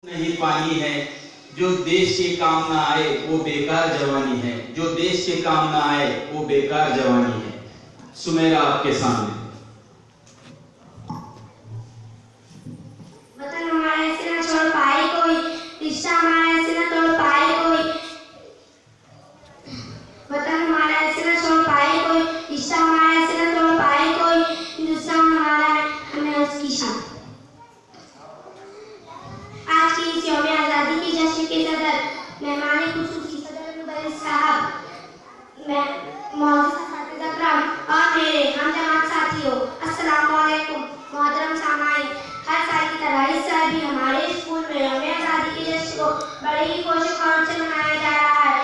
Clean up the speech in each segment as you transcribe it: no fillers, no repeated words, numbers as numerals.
نہیں پانی ہے، جو دیش کے کام نہ آئے وہ بیکار جوانی ہے، جو دیش کے کام نہ آئے وہ بیکار جوانی ہے۔ سمیرہ آپ کے سامنے۔ وطن ہمارا ایسے نہ چھوڑ پائے کوئی، رشتہ ہمارا ایسے نہ توڑ پائے کوئی، وطن ہمارا ایسے نہ چھوڑ پائے کوئی، رشتہ ہمارا ایسے نہ توڑ پائے کوئی، ہندوستان ہمارا ہے، ہمیں اس کی شان۔ آج کی اس یوم آزادی کے جشن کے صدر مہمان خصوصی صدر مدرس صاحب، معزز اساتذہ کرام اور میرے ہم جماعت ساتھیوں، السلام علیکم۔ محترم سامعین، ہر سال کی طرح اس سال بھی ہمارے اسکول میں یوم آزادی کے جشن کو بڑے ہی جوش و خروش سے منایا جا رہا ہے۔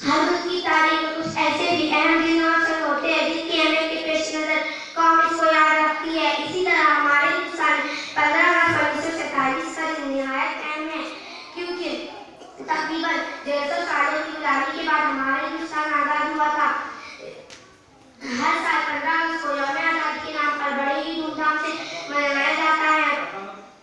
ہر ملک کی تاریخ میں کچھ ایسے بھی اہم دن اور سن ہوتے ہیں جن کی اہمیت کے پیش نظر قوم اس کو یاد رکھتی ہے۔ اسی طرح ہمارے ہندوستان میں 15 اگست 1947 کا دن نہایت اہم ہے، کیونکہ تقریباً 150 سالوں کی غلامی کے بعد ہمارا ہندوستان آزاد ہوا تھا۔ ہر سال 15 اگست کو یوم آزادی کے نام پر بڑے ہی دھوم دھام سے منایا جاتا ہے۔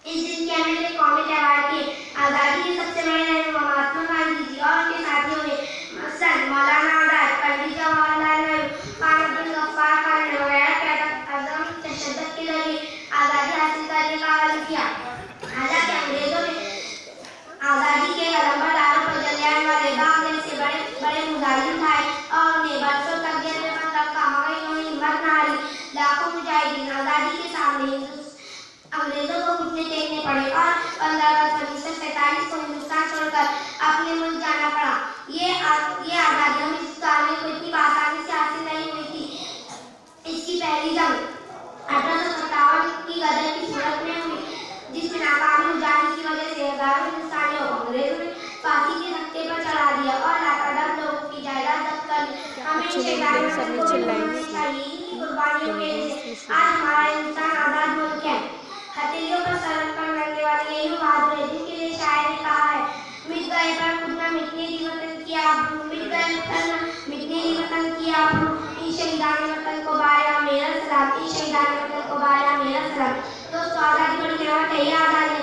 اس دن کی اہمیت ایک قومی تہوار کی آزادی کے سب سے بڑے رہنما مہاتما گاندھی جی اور ان کے ساتھیوں نے مثلاً مولانا آزاد، پنڈت جواہر لال نہرو، خان عبد الغفار خان نے وغیرہ قیادت عدم تشدد کے ذریعے آزادی حاصل کرنے کا عزم کیا۔ حالانکہ انگریزوں نے آزادی کے علمبرداروں پر جلیان والے باغ جیسے بڑے بڑے مظالم اٹھائے اور انہیں برسوں تک جیل میں بند رکھا، مگر انہوں نے ہمت نہ ہاری۔ لاکھوں مجاہدین آزادی کے سامنے انگریزوں کو گھٹنے ٹیکنے پڑے اور 15 اگست 1947 کو ہندوستان چھوڑ کر اپنے ملک جانا پڑا۔ یہ آزادی ہمیں ہندوستان میں کو اتنی آسانی سے حاصل نہیں ہوئی تھی۔ اس کی پہلی جنگ 1857 کی غدر کی صورت میں ہوئی، جس میں ناکامی ہو جانے کی وجہ سے ہزاروں ہندوستانیوں کو انگریزوں نے پھانسی کے تختے پر چڑھا دیا اور لاکھوں لوگوں کی جائیداد ضبط کر لی۔ ہمیں ان شہدائے وطن کو بھی بھولنا نہیں چاہیے۔ انہی قربانیوں کی وجہ سے آج ہمارا ہندوستان آزاد ملک ہے۔ ہتھیلیوں پر سر رکھ کر لڑنے والے یہی بہادر ہیں جن کے لیے شاعر نے کہا ہے، مٹ گئے پر خود نہ مٹنے دی وطن کی آبرو، مٹ گئے پر نہ مٹنے دی وطن کی آبرو، ان شہیدان وطن کو بارہا میرا سلام، ان شہیدان وطن کو بارہا میرا سلام۔ دوستو، آزادی بڑی نعمت ہے، یہ آزادی